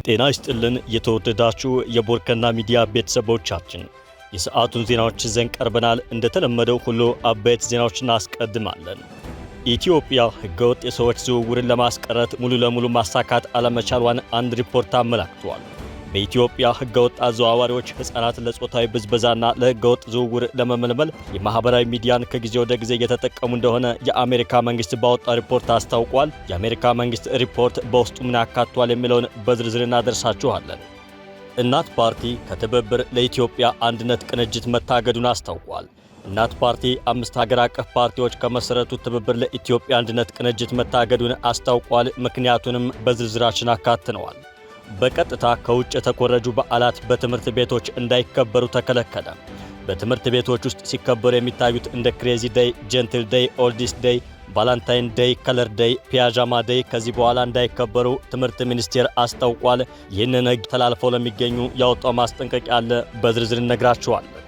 ጤና ይስጥልን የተወደዳችሁ የቦርከና ሚዲያ ቤተሰቦቻችን የሰዓቱን ዜናዎች ይዘን ቀርበናል። እንደተለመደው ሁሉ አበይት ዜናዎችን አስቀድማለን። ኢትዮጵያ ህገወጥ የሰዎች ዝውውርን ለማስቀረት ሙሉ ለሙሉ ማሳካት አለመቻሏን አንድ ሪፖርት አመላክቷል። በኢትዮጵያ ህገወጥ አዘዋዋሪዎች ህፃናት ለጾታዊ ብዝበዛና ለህገወጥ ዝውውር ለመመልመል የማህበራዊ ሚዲያን ከጊዜ ወደ ጊዜ እየተጠቀሙ እንደሆነ የአሜሪካ መንግስት ባወጣው ሪፖርት አስታውቋል። የአሜሪካ መንግስት ሪፖርት በውስጡ ምን ያካቷል የሚለውን በዝርዝር እናደርሳችኋለን። እናት ፓርቲ ከትብብር ለኢትዮጵያ አንድነት ቅንጅት መታገዱን አስታውቋል። እናት ፓርቲ 5 ሀገር አቀፍ ፓርቲዎች ከመሰረቱት ትብብር ለኢትዮጵያ አንድነት ቅንጅት መታገዱን አስታውቋል። ምክንያቱንም በዝርዝራችን አካትነዋል። በቀጥታ ከውጭ የተኮረጁ በዓላት በትምህርት ቤቶች እንዳይከበሩ ተከለከለ። በትምህርት ቤቶች ውስጥ ሲከበሩ የሚታዩት እንደ ክሬዚ ዴይ፣ ጀንትል ዴይ፣ ኦልዲስ ዴይ፣ ቫላንታይን ዴይ፣ ከለር ዴይ፣ ፒያጃማ ዴይ ከዚህ በኋላ እንዳይከበሩ ትምህርት ሚኒስቴር አስታውቋል። ይህንን ህግ ተላልፈው ለሚገኙ ያወጣው ማስጠንቀቂያ አለ። በዝርዝር እነግራችኋለን።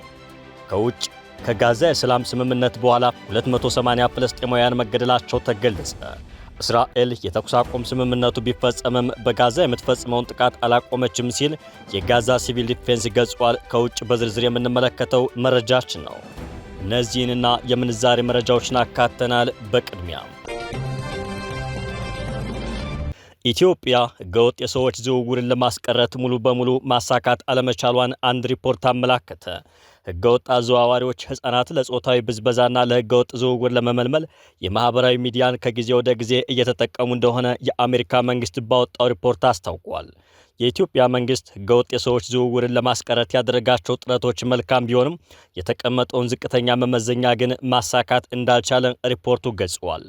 ከውጭ ከጋዛ የሰላም ስምምነት በኋላ 280 ፍልስጤማውያን መገደላቸው ተገለጸ። እስራኤል የተኩስ አቁም ስምምነቱ ቢፈጸምም በጋዛ የምትፈጽመውን ጥቃት አላቆመችም ሲል የጋዛ ሲቪል ዲፌንስ ገልጿል። ከውጭ በዝርዝር የምንመለከተው መረጃችን ነው። እነዚህንና የምንዛሬ መረጃዎችን አካተናል። በቅድሚያ ኢትዮጵያ ህገወጥ የሰዎች ዝውውርን ለማስቀረት ሙሉ በሙሉ ማሳካት አለመቻሏን አንድ ሪፖርት አመላከተ። ህገወጥ አዘዋዋሪዎች ህፃናት ለጾታዊ ብዝበዛና ለህገወጥ ዝውውር ለመመልመል የማህበራዊ ሚዲያን ከጊዜ ወደ ጊዜ እየተጠቀሙ እንደሆነ የአሜሪካ መንግስት ባወጣው ሪፖርት አስታውቋል። የኢትዮጵያ መንግስት ህገወጥ የሰዎች ዝውውርን ለማስቀረት ያደረጋቸው ጥረቶች መልካም ቢሆንም የተቀመጠውን ዝቅተኛ መመዘኛ ግን ማሳካት እንዳልቻለ ሪፖርቱ ገልጿል።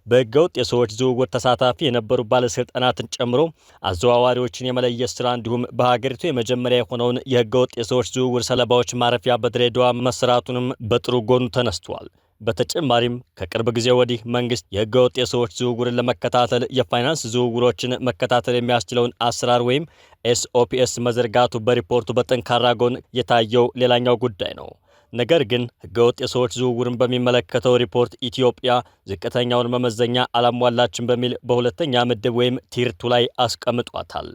በህገወጥ የሰዎች ዝውውር ተሳታፊ የነበሩ ባለስልጣናትን ጨምሮ አዘዋዋሪዎችን የመለየት ስራ እንዲሁም በሀገሪቱ የመጀመሪያ የሆነውን የህገወጥ የሰዎች ዝውውር ሰለባዎች ማረፊያ በድሬዳዋ መሰራቱንም በጥሩ ጎኑ ተነስቷል። በተጨማሪም ከቅርብ ጊዜ ወዲህ መንግስት የህገወጥ የሰዎች ዝውውርን ለመከታተል የፋይናንስ ዝውውሮችን መከታተል የሚያስችለውን አሰራር ወይም ኤስኦፒኤስ መዘርጋቱ በሪፖርቱ በጠንካራ ጎን የታየው ሌላኛው ጉዳይ ነው። ነገር ግን ህገወጥ የሰዎች ዝውውርን በሚመለከተው ሪፖርት ኢትዮጵያ ዝቅተኛውን መመዘኛ አላሟላችም በሚል በሁለተኛ ምድብ ወይም ቲር 2 ላይ አስቀምጧታል።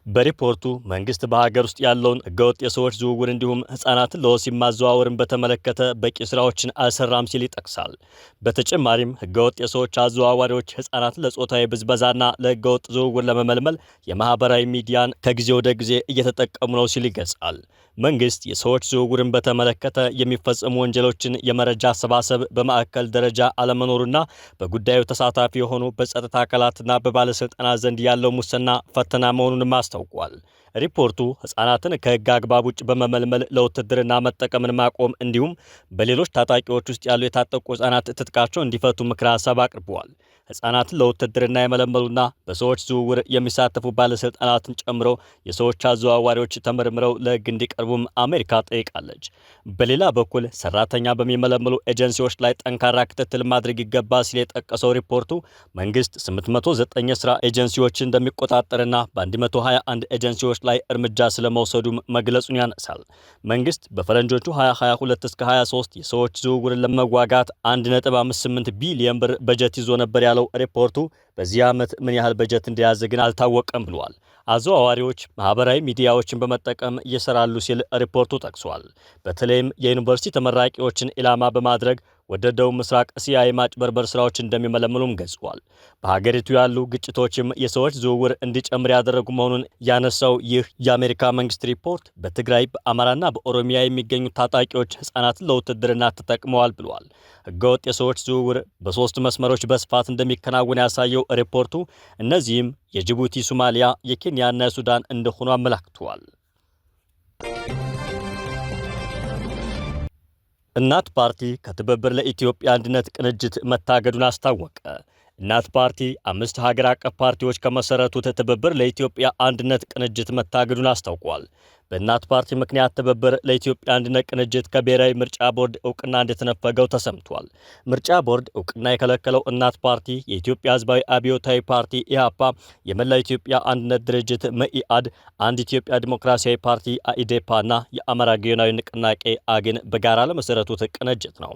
በሪፖርቱ መንግስት በሀገር ውስጥ ያለውን ህገወጥ የሰዎች ዝውውር እንዲሁም ህፃናትን ለወሲብ ማዘዋወርን በተመለከተ በቂ ስራዎችን አልሰራም ሲል ይጠቅሳል። በተጨማሪም ህገወጥ የሰዎች አዘዋዋሪዎች ህፃናትን ለጾታዊ ብዝበዛና ለህገወጥ ዝውውር ለመመልመል የማህበራዊ ሚዲያን ከጊዜ ወደ ጊዜ እየተጠቀሙ ነው ሲል ይገልጻል። መንግስት የሰዎች ዝውውርን በተመለከተ የሚፈጸሙ ወንጀሎችን የመረጃ አሰባሰብ በማዕከል ደረጃ አለመኖሩና በጉዳዩ ተሳታፊ የሆኑ በጸጥታ አካላትና በባለስልጣናት ዘንድ ያለው ሙስና ፈተና መሆኑንም አስታውቋል። ሪፖርቱ ህፃናትን ከህግ አግባብ ውጭ በመመልመል ለውትድርና መጠቀምን ማቆም እንዲሁም በሌሎች ታጣቂዎች ውስጥ ያሉ የታጠቁ ህፃናት ትጥቃቸው እንዲፈቱ ምክረ ሀሳብ አቅርበዋል። ህፃናትን ለውትድርና የመለመሉና በሰዎች ዝውውር የሚሳተፉ ባለስልጣናትን ጨምሮ የሰዎች አዘዋዋሪዎች ተመርምረው ለህግ እንዲቀርቡም አሜሪካ ጠይቃለች። በሌላ በኩል ሰራተኛ በሚመለመሉ ኤጀንሲዎች ላይ ጠንካራ ክትትል ማድረግ ይገባ ሲል የጠቀሰው ሪፖርቱ መንግስት 809 የስራ ኤጀንሲዎችን እንደሚቆጣጠርና በ121 ኤጀንሲዎች ላይ እርምጃ ስለመውሰዱም መግለጹን ያነሳል። መንግስት በፈረንጆቹ 2022 እስከ 23 የሰዎች ዝውውርን ለመዋጋት 1.58 ቢሊዮን ብር በጀት ይዞ ነበር ያለው ሪፖርቱ በዚህ ዓመት ምን ያህል በጀት እንደያዘ ግን አልታወቀም ብሏል። አዘዋዋሪዎች ማህበራዊ ሚዲያዎችን በመጠቀም እየሰራሉ ሲል ሪፖርቱ ጠቅሷል። በተለይም የዩኒቨርሲቲ ተመራቂዎችን ኢላማ በማድረግ ወደ ደቡብ ምስራቅ እስያ የማጭበርበር ስራዎች እንደሚመለምሉም ገልጿል። በሀገሪቱ ያሉ ግጭቶችም የሰዎች ዝውውር እንዲጨምር ያደረጉ መሆኑን ያነሳው ይህ የአሜሪካ መንግስት ሪፖርት በትግራይ በአማራና በኦሮሚያ የሚገኙ ታጣቂዎች ህፃናትን ለውትድርና ተጠቅመዋል ብሏል። ህገወጥ የሰዎች ዝውውር በ3 መስመሮች በስፋት እንደሚከናወን ያሳየው ሪፖርቱ እነዚህም የጅቡቲ፣ ሶማሊያ፣ የኬንያና የሱዳን እንደሆኑ አመላክቷል። እናት ፓርቲ ከትብብር ለኢትዮጵያ አንድነት ቅንጅት መታገዱን አስታወቀ። እናት ፓርቲ 5 ሀገር አቀፍ ፓርቲዎች ከመሰረቱት ትብብር ለኢትዮጵያ አንድነት ቅንጅት መታገዱን አስታውቋል። በእናት ፓርቲ ምክንያት ትብብር ለኢትዮጵያ አንድነት ቅንጅት ከብሔራዊ ምርጫ ቦርድ እውቅና እንደተነፈገው ተሰምቷል። ምርጫ ቦርድ እውቅና የከለከለው እናት ፓርቲ፣ የኢትዮጵያ ሕዝባዊ አብዮታዊ ፓርቲ ኢህአፓ፣ የመላው ኢትዮጵያ አንድነት ድርጅት መኢአድ፣ አንድ ኢትዮጵያ ዲሞክራሲያዊ ፓርቲ አኢዴፓ እና የአማራ ጊዮናዊ ንቅናቄ አግን በጋራ ለመሰረቱት ቅንጅት ነው።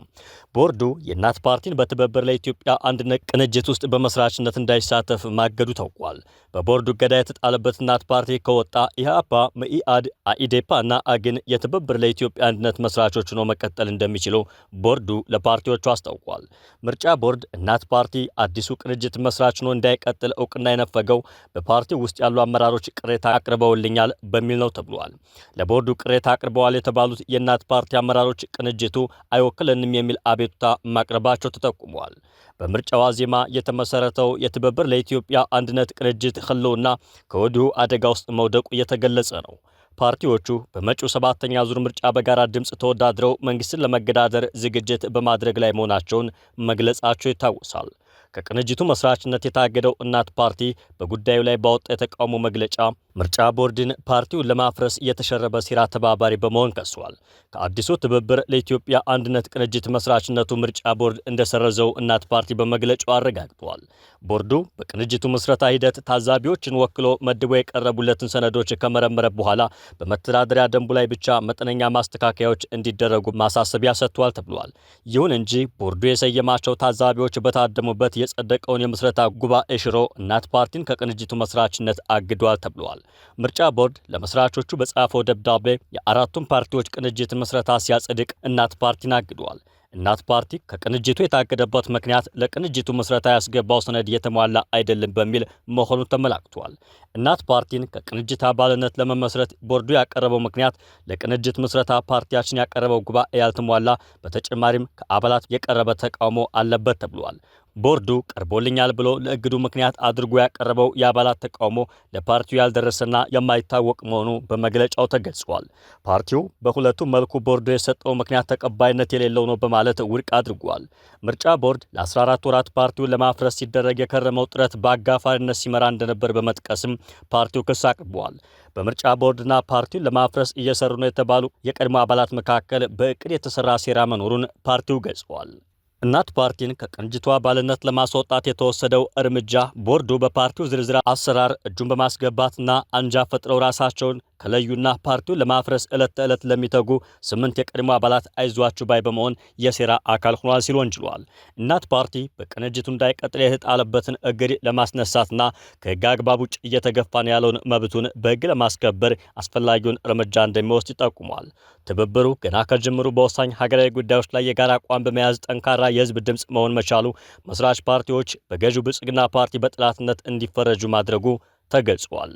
ቦርዱ የእናት ፓርቲን በትብብር ለኢትዮጵያ አንድነት ቅንጅት ውስጥ በመስራችነት እንዳይሳተፍ ማገዱ ታውቋል። በቦርዱ እገዳ የተጣለበት እናት ፓርቲ ከወጣ ኢህአፓ፣ መኢአድ፣ አኢዴፓ እና አግን የትብብር ለኢትዮጵያ አንድነት መስራቾች ሆነው መቀጠል እንደሚችሉ ቦርዱ ለፓርቲዎቹ አስታውቋል። ምርጫ ቦርድ እናት ፓርቲ አዲሱ ቅንጅት መስራች ሆኖ እንዳይቀጥል እውቅና የነፈገው በፓርቲው ውስጥ ያሉ አመራሮች ቅሬታ አቅርበውልኛል በሚል ነው ተብሏል። ለቦርዱ ቅሬታ አቅርበዋል የተባሉት የእናት ፓርቲ አመራሮች ቅንጅቱ አይወክለንም የሚል አቤቱታ ማቅረባቸው ተጠቁሟል። በምርጫ ዋዜማ የተመሰረተው የትብብር ለኢትዮጵያ አንድነት ቅንጅት ህልውና ከወዲሁ አደጋ ውስጥ መውደቁ እየተገለጸ ነው። ፓርቲዎቹ በመጪው 7ኛ ዙር ምርጫ በጋራ ድምፅ ተወዳድረው መንግስትን ለመገዳደር ዝግጅት በማድረግ ላይ መሆናቸውን መግለጻቸው ይታወሳል። ከቅንጅቱ መስራችነት የታገደው እናት ፓርቲ በጉዳዩ ላይ ባወጣ የተቃውሞ መግለጫ ምርጫ ቦርድን ፓርቲውን ለማፍረስ የተሸረበ ሴራ ተባባሪ በመሆን ከሷል። ከአዲሱ ትብብር ለኢትዮጵያ አንድነት ቅንጅት መስራችነቱ ምርጫ ቦርድ እንደሰረዘው እናት ፓርቲ በመግለጫው አረጋግጧል። ቦርዱ በቅንጅቱ ምስረታ ሂደት ታዛቢዎችን ወክሎ መድቦ የቀረቡለትን ሰነዶች ከመረመረ በኋላ በመተዳደሪያ ደንቡ ላይ ብቻ መጠነኛ ማስተካከያዎች እንዲደረጉ ማሳሰቢያ ሰጥቷል ተብሏል። ይሁን እንጂ ቦርዱ የሰየማቸው ታዛቢዎች በታደሙበት የጸደቀውን የምስረታ ጉባኤ ሽሮ እናት ፓርቲን ከቅንጅቱ መስራችነት አግዷል ተብሏል። ምርጫ ቦርድ ለመስራቾቹ በጻፈው ደብዳቤ የአራቱም ፓርቲዎች ቅንጅት ምስረታ ሲያጸድቅ እናት ፓርቲን አግዷል። እናት ፓርቲ ከቅንጅቱ የታገደበት ምክንያት ለቅንጅቱ ምስረታ ያስገባው ሰነድ የተሟላ አይደለም በሚል መሆኑ ተመላክቷል። እናት ፓርቲን ከቅንጅት አባልነት ለመመስረት ቦርዱ ያቀረበው ምክንያት ለቅንጅት ምስረታ ፓርቲያችን ያቀረበው ጉባኤ ያልተሟላ፣ በተጨማሪም ከአባላት የቀረበ ተቃውሞ አለበት ተብሏል። ቦርዱ ቀርቦልኛል ብሎ ለእግዱ ምክንያት አድርጎ ያቀረበው የአባላት ተቃውሞ ለፓርቲው ያልደረሰና የማይታወቅ መሆኑ በመግለጫው ተገልጿል። ፓርቲው በሁለቱም መልኩ ቦርዱ የሰጠው ምክንያት ተቀባይነት የሌለው ነው በማለት ውድቅ አድርጓል። ምርጫ ቦርድ ለ14 ወራት ፓርቲውን ለማፍረስ ሲደረግ የከረመው ጥረት በአጋፋሪነት ሲመራ እንደነበር በመጥቀስም ፓርቲው ክስ አቅርቧል። በምርጫ ቦርድና ፓርቲውን ለማፍረስ እየሰሩ ነው የተባሉ የቀድሞ አባላት መካከል በእቅድ የተሰራ ሴራ መኖሩን ፓርቲው ገልጿል። እናት ፓርቲን ከቅንጅቱ አባልነት ለማስወጣት የተወሰደው እርምጃ ቦርዱ በፓርቲው ዝርዝር አሰራር እጁን በማስገባትና አንጃ ፈጥረው ራሳቸውን ከለዩና ፓርቲውን ለማፍረስ ዕለት ተዕለት ለሚተጉ 8 የቀድሞ አባላት አይዟችሁ ባይ በመሆን የሴራ አካል ሆኗል ሲል ወንጅሏል። እናት ፓርቲ በቅንጅቱ እንዳይቀጥል የተጣለበትን እግድ ለማስነሳትና ከሕግ አግባብ ውጭ እየተገፋ ነው ያለውን መብቱን በሕግ ለማስከበር አስፈላጊውን እርምጃ እንደሚወስድ ይጠቁሟል። ትብብሩ ገና ከጅምሩ በወሳኝ ሀገራዊ ጉዳዮች ላይ የጋራ አቋም በመያዝ ጠንካራ የህዝብ ድምፅ መሆን መቻሉ መስራች ፓርቲዎች በገዢው ብልጽግና ፓርቲ በጠላትነት እንዲፈረጁ ማድረጉ ተገልጿል።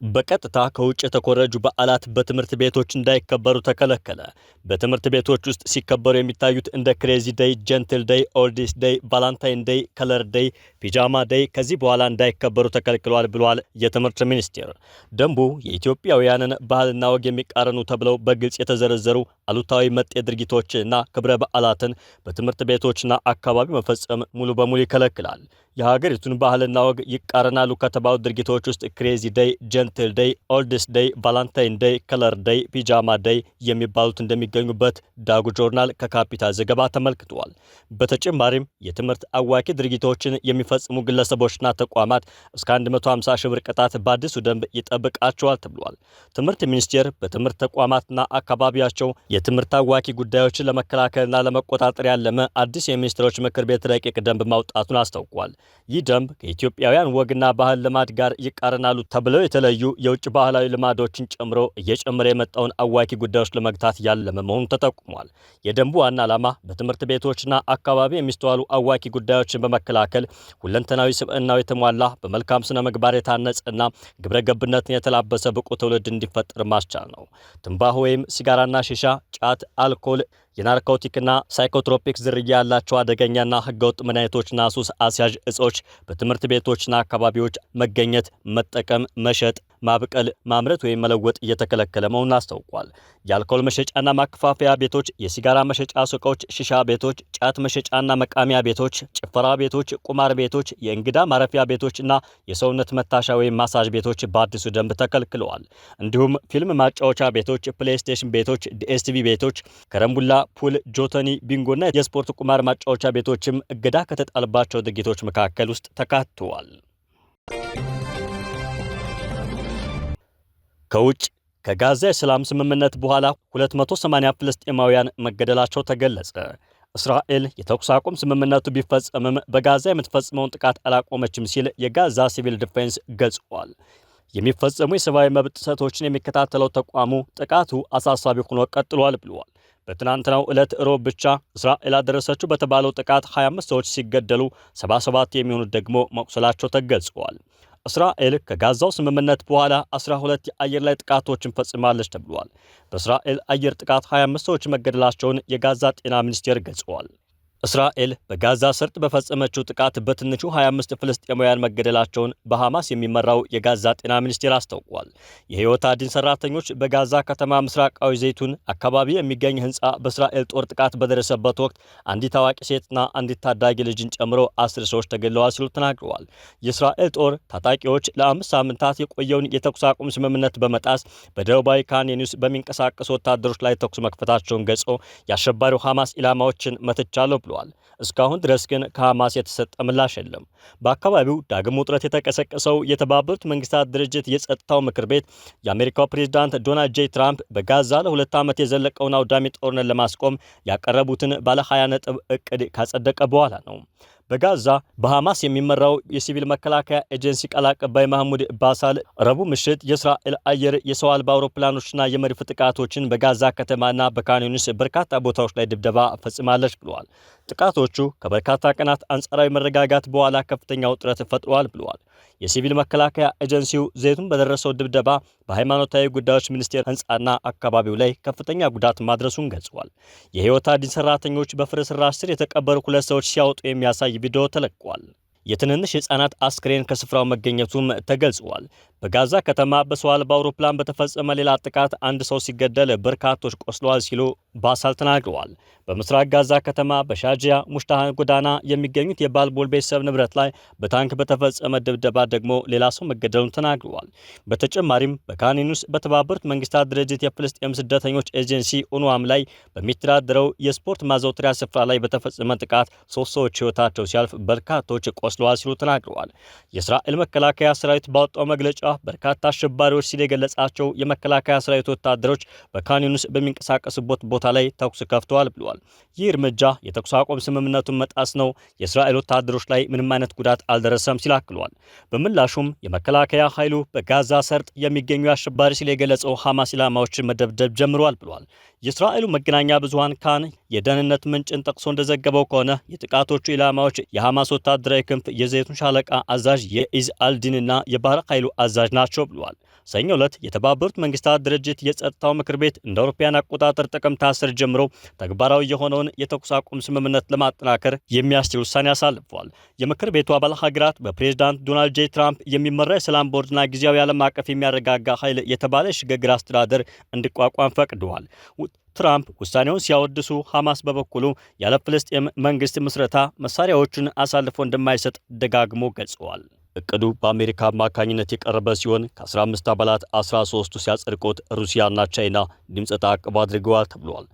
በቀጥታ ከውጭ የተኮረጁ በዓላት በትምህርት ቤቶች እንዳይከበሩ ተከለከለ። በትምህርት ቤቶች ውስጥ ሲከበሩ የሚታዩት እንደ ክሬዚ ዴይ፣ ጀንትል ዴይ፣ ኦልዲስ ዴይ፣ ቫላንታይን ዴይ፣ ከለር ዴይ፣ ፒጃማ ዴይ ከዚህ በኋላ እንዳይከበሩ ተከልክሏል ብሏል የትምህርት ሚኒስቴር። ደንቡ የኢትዮጵያውያንን ባህልና ወግ የሚቃረኑ ተብለው በግልጽ የተዘረዘሩ አሉታዊ መጤ ድርጊቶችና ክብረ በዓላትን በትምህርት ቤቶችና አካባቢ መፈጸም ሙሉ በሙሉ ይከለክላል። የሀገሪቱን ባህልና ወግ ይቃረናሉ ከተባሉ ድርጊቶች ውስጥ ክሬዚ ዴይ፣ ጀንትል ዴይ፣ ኦልድስ ዴይ፣ ቫላንታይን ዴይ፣ ከለር ዴይ፣ ፒጃማ ዴይ የሚባሉት እንደሚገኙበት ዳጉ ጆርናል ከካፒታል ዘገባ ተመልክቷል። በተጨማሪም የትምህርት አዋኪ ድርጊቶችን የሚፈጽሙ ግለሰቦችና ተቋማት እስከ 150 ሺህ ብር ቅጣት በአዲሱ ደንብ ይጠብቃቸዋል ተብሏል። ትምህርት ሚኒስቴር በትምህርት ተቋማትና አካባቢያቸው የትምህርት አዋኪ ጉዳዮችን ለመከላከልና ለመቆጣጠር ያለመ አዲስ የሚኒስትሮች ምክር ቤት ረቂቅ ደንብ ማውጣቱን አስታውቋል። ይህ ደንብ ከኢትዮጵያውያን ወግና ባህል ልማድ ጋር ይቃረናሉ ተብለው የተለዩ የውጭ ባህላዊ ልማዶችን ጨምሮ እየጨመረ የመጣውን አዋኪ ጉዳዮች ለመግታት ያለመ መሆኑ ተጠቁሟል። የደንቡ ዋና ዓላማ በትምህርት ቤቶችና አካባቢ የሚስተዋሉ አዋኪ ጉዳዮችን በመከላከል ሁለንተናዊ ስብዕናው የተሟላ በመልካም ስነ ምግባር የታነጸና ግብረ ገብነትን የተላበሰ ብቁ ትውልድ እንዲፈጠር ማስቻል ነው። ትንባሆ ወይም ሲጋራና ሺሻ፣ ጫት፣ አልኮል የናርኮቲክና ሳይኮትሮፒክ ዝርያ ያላቸው አደገኛና ህገወጥ መድኃኒቶችና ሱስ አስያዥ እጾች በትምህርት ቤቶችና አካባቢዎች መገኘት፣ መጠቀም፣ መሸጥ፣ ማብቀል፣ ማምረት ወይም መለወጥ እየተከለከለ መሆኑን አስታውቋል። የአልኮል መሸጫና ማከፋፈያ ቤቶች፣ የሲጋራ መሸጫ ሱቆች፣ ሺሻ ቤቶች፣ ጫት መሸጫና መቃሚያ ቤቶች፣ ጭፈራ ቤቶች፣ ቁማር ቤቶች፣ የእንግዳ ማረፊያ ቤቶችና የሰውነት መታሻ ወይም ማሳጅ ቤቶች በአዲሱ ደንብ ተከልክለዋል። እንዲሁም ፊልም ማጫወቻ ቤቶች፣ ፕሌይስቴሽን ቤቶች፣ ዲኤስቲቪ ቤቶች፣ ከረምቡላ፣ ፑል፣ ጆተኒ፣ ቢንጎና የስፖርት ቁማር ማጫወቻ ቤቶችም እገዳ ከተጣለባቸው ድርጊቶች መካከል ውስጥ ተካተዋል። ከውጭ ከጋዛ የሰላም ስምምነት በኋላ 280 ፍልስጤማውያን መገደላቸው ተገለጸ። እስራኤል የተኩስ አቁም ስምምነቱ ቢፈጸምም በጋዛ የምትፈጽመውን ጥቃት አላቆመችም ሲል የጋዛ ሲቪል ዲፌንስ ገልጿል። የሚፈጸሙ የሰብአዊ መብት ጥሰቶችን የሚከታተለው ተቋሙ ጥቃቱ አሳሳቢ ሆኖ ቀጥሏል ብለዋል። በትናንትናው ዕለት ሮብ ብቻ እስራኤል አደረሰችው በተባለው ጥቃት 25 ሰዎች ሲገደሉ 77 የሚሆኑት ደግሞ መቁሰላቸው ተገልጿል። እስራኤል ከጋዛው ስምምነት በኋላ 12 የአየር ላይ ጥቃቶችን ፈጽማለች ተብሏል። በእስራኤል አየር ጥቃት 25 ሰዎች መገደላቸውን የጋዛ ጤና ሚኒስቴር ገልጿል። እስራኤል በጋዛ ሰርጥ በፈጸመችው ጥቃት በትንሹ 25 ፍልስጤማውያን መገደላቸውን በሐማስ የሚመራው የጋዛ ጤና ሚኒስቴር አስታውቋል። የህይወት አድን ሰራተኞች በጋዛ ከተማ ምስራቃዊ ዘይቱን አካባቢ የሚገኝ ህንፃ በእስራኤል ጦር ጥቃት በደረሰበት ወቅት አንዲት አዋቂ ሴትና አንዲት ታዳጊ ልጅን ጨምሮ 10 ሰዎች ተገድለዋል ሲሉ ተናግረዋል። የእስራኤል ጦር ታጣቂዎች ለ5 ሳምንታት የቆየውን የተኩስ አቁም ስምምነት በመጣስ በደቡባዊ ካን ዩኒስ በሚንቀሳቀሱ ወታደሮች ላይ ተኩስ መክፈታቸውን ገልጾ የአሸባሪው ሐማስ ኢላማዎችን መትቻለሁ ብሏል። እስካሁን ድረስ ግን ከሐማስ የተሰጠ ምላሽ የለም። በአካባቢው ዳግም ውጥረት የተቀሰቀሰው የተባበሩት መንግስታት ድርጅት የጸጥታው ምክር ቤት የአሜሪካው ፕሬዝዳንት ዶናልድ ጄ ትራምፕ በጋዛ ለ2 ዓመት የዘለቀውን አውዳሚ ጦርነት ለማስቆም ያቀረቡትን ባለ 20 ነጥብ እቅድ ካጸደቀ በኋላ ነው። በጋዛ በሐማስ የሚመራው የሲቪል መከላከያ ኤጀንሲ ቃል አቀባይ ማህሙድ ባሳል ረቡዕ ምሽት የእስራኤል አየር የሰው አልባ አውሮፕላኖችና የመድፍ ጥቃቶችን በጋዛ ከተማና በካን ዩኒስ በርካታ ቦታዎች ላይ ድብደባ ፈጽማለች ብለዋል። ጥቃቶቹ ከበርካታ ቀናት አንጻራዊ መረጋጋት በኋላ ከፍተኛ ውጥረት ፈጥሯል ብለዋል። የሲቪል መከላከያ ኤጀንሲው ዘይቱን በደረሰው ድብደባ በሃይማኖታዊ ጉዳዮች ሚኒስቴር ህንፃና አካባቢው ላይ ከፍተኛ ጉዳት ማድረሱን ገልጿል። የህይወት አድን ሰራተኞች በፍርስራሽ ስር የተቀበሩ 2 ሰዎች ሲያወጡ የሚያሳይ ቪዲዮ ተለቋል። የትንንሽ ህጻናት አስክሬን ከስፍራው መገኘቱም ተገልጿል። በጋዛ ከተማ በሰው አልባ አውሮፕላን በተፈጸመ ሌላ ጥቃት አንድ ሰው ሲገደል በርካቶች ቆስለዋል ሲሉ ባሳል ተናግረዋል። በምስራቅ ጋዛ ከተማ በሻጂያ ሙሽታሃን ጎዳና የሚገኙት የባልቦል ቤተሰብ ንብረት ላይ በታንክ በተፈጸመ ድብደባ ደግሞ ሌላ ሰው መገደሉን ተናግረዋል። በተጨማሪም በካን ዩኒስ በተባበሩት መንግስታት ድርጅት የፍልስጤም ስደተኞች ኤጀንሲ ኡንዋም ላይ በሚተዳደረው የስፖርት ማዘውተሪያ ስፍራ ላይ በተፈጸመ ጥቃት 3 ሰዎች ህይወታቸው ሲያልፍ በርካቶች ቆስለዋል ሲሉ ተናግረዋል። የእስራኤል መከላከያ ሰራዊት ባወጣው መግለጫ በርካታ አሸባሪዎች ሲል የገለጻቸው የመከላከያ ሰራዊት ወታደሮች በካን ዩኒስ በሚንቀሳቀሱበት ቦታ ላይ ተኩስ ከፍተዋል ብለዋል። ይህ እርምጃ የተኩስ አቁም ስምምነቱን መጣስ ነው፣ የእስራኤል ወታደሮች ላይ ምንም አይነት ጉዳት አልደረሰም ሲል አክሏል። በምላሹም የመከላከያ ኃይሉ በጋዛ ሰርጥ የሚገኙ አሸባሪ ሲል የገለጸው ሐማስ ኢላማዎችን መደብደብ ጀምሯል ብለዋል። የእስራኤሉ መገናኛ ብዙሃን ካን የደህንነት ምንጭን ጠቅሶ እንደዘገበው ከሆነ የጥቃቶቹ ኢላማዎች የሐማስ ወታደራዊ ክንፍ የዘይቱን ሻለቃ አዛዥ የኢዝ አልዲንና የባህር ኃይሉ አዛዥ ናቸው ብለዋል። ሰኞ ዕለት የተባበሩት መንግስታት ድርጅት የጸጥታው ምክር ቤት እንደ አውሮፓውያን አቆጣጠር ጥቅምት 10 ጀምሮ ተግባራዊ የሆነውን የተኩስ አቁም ስምምነት ለማጠናከር የሚያስችል ውሳኔ አሳልፈዋል። የምክር ቤቱ አባል ሀገራት በፕሬዝዳንት ዶናልድ ጄ ትራምፕ የሚመራ የሰላም ቦርድና ጊዜያዊ ዓለም አቀፍ የሚያረጋጋ ኃይል የተባለ የሽግግር አስተዳደር እንዲቋቋም ፈቅደዋል። ትራምፕ ውሳኔውን ሲያወድሱ ሐማስ በበኩሉ ያለ ፍልስጤም መንግስት ምስረታ መሳሪያዎቹን አሳልፎ እንደማይሰጥ ደጋግሞ ገልጸዋል። እቅዱ በአሜሪካ አማካኝነት የቀረበ ሲሆን ከ15 አባላት 13ቱ ሲያጸድቁት ሩሲያና ቻይና ድምፀ ተአቅቦ አድርገዋል ተብሏል።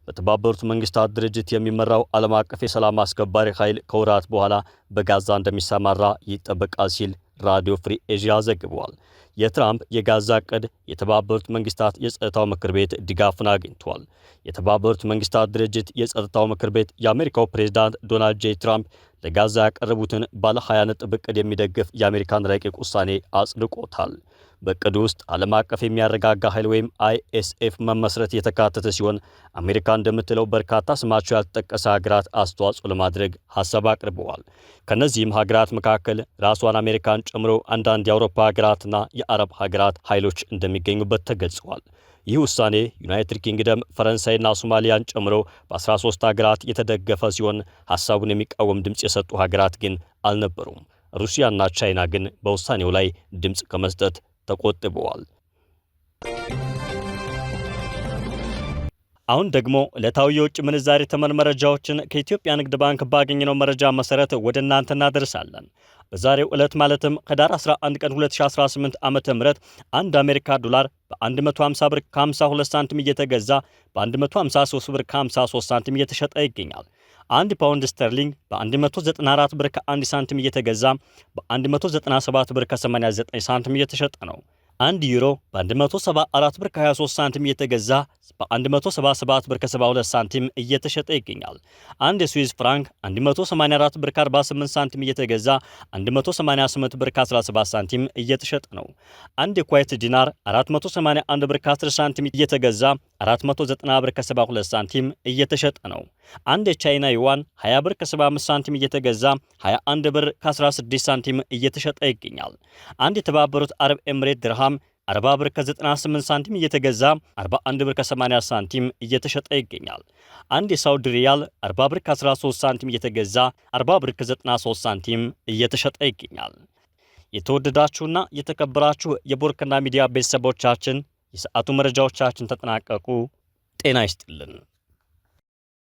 በተባበሩት መንግስታት ድርጅት የሚመራው ዓለም አቀፍ የሰላም አስከባሪ ኃይል ከወራት በኋላ በጋዛ እንደሚሰማራ ይጠበቃል ሲል ራዲዮ ፍሪ ኤዥያ ዘግቧል። የትራምፕ የጋዛ ዕቅድ የተባበሩት መንግስታት የጸጥታው ምክር ቤት ድጋፍን አግኝቷል። የተባበሩት መንግስታት ድርጅት የጸጥታው ምክር ቤት የአሜሪካው ፕሬዝዳንት ዶናልድ ጄ ትራምፕ ለጋዛ ያቀረቡትን ባለ 20 ነጥብ ዕቅድ የሚደግፍ የአሜሪካን ረቂቅ ውሳኔ አጽድቆታል። በዕቅዱ ውስጥ ዓለም አቀፍ የሚያረጋጋ ኃይል ወይም አይኤስኤፍ መመስረት የተካተተ ሲሆን አሜሪካ እንደምትለው በርካታ ስማቸው ያልተጠቀሰ ሀገራት አስተዋጽኦ ለማድረግ ሀሳብ አቅርበዋል። ከነዚህም ሀገራት መካከል ራሷን አሜሪካን ጨምሮ አንዳንድ የአውሮፓ ሀገራትና የአረብ ሀገራት ኃይሎች እንደሚገኙበት ተገልጸዋል። ይህ ውሳኔ ዩናይትድ ኪንግደም፣ ፈረንሳይና ሶማሊያን ጨምሮ በ13 ሀገራት የተደገፈ ሲሆን ሀሳቡን የሚቃወም ድምፅ የሰጡ ሀገራት ግን አልነበሩም። ሩሲያና ቻይና ግን በውሳኔው ላይ ድምፅ ከመስጠት ተቆጥበዋል። አሁን ደግሞ ዕለታዊ የውጭ ምንዛሬ ተመን መረጃዎችን ከኢትዮጵያ ንግድ ባንክ ባገኘነው መረጃ መሰረት ወደ እናንተ እናደርሳለን። በዛሬው ዕለት ማለትም ህዳር 11 ቀን 2018 ዓ.ም አንድ አሜሪካ ዶላር በ150 ብር ከ52 ሳንቲም እየተገዛ በ153 ብር ከ53 ሳንቲም እየተሸጠ ይገኛል። አንድ ፓውንድ ስተርሊንግ በ194 ብር ከ1 ሳንቲም እየተገዛ በ197 ብር ከ89 ሳንቲም እየተሸጠ ነው። አንድ ዩሮ በ174 ብር ከ23 ሳንቲም እየተገዛ በ177 ብር ከ72 ሳንቲም እየተሸጠ ይገኛል። አንድ የስዊዝ ፍራንክ 184 ብር ከ48 ሳንቲም እየተገዛ 188 ብር ከ17 ሳንቲም እየተሸጠ ነው። አንድ የኩዌት ዲናር 481 ብር ከ10 ሳንቲም እየተገዛ 490 ብር ከ72 ሳንቲም እየተሸጠ ነው። አንድ የቻይና ዩዋን 20 ብር ከ75 ሳንቲም እየተገዛ 21 ብር ከ16 ሳንቲም እየተሸጠ ይገኛል። አንድ የተባበሩት አረብ ኤምሬት ድርሃም 40 ብር ከ98 ሳንቲም እየተገዛ 41 ብር ከ80 ሳንቲም እየተሸጠ ይገኛል። አንድ የሳውዲ ሪያል 40 ብር ከ13 ሳንቲም እየተገዛ 40 ብር ከ93 ሳንቲም እየተሸጠ ይገኛል። የተወደዳችሁና የተከበራችሁ የቦርከና ሚዲያ ቤተሰቦቻችን የሰዓቱ መረጃዎቻችን ተጠናቀቁ። ጤና ይስጥልን።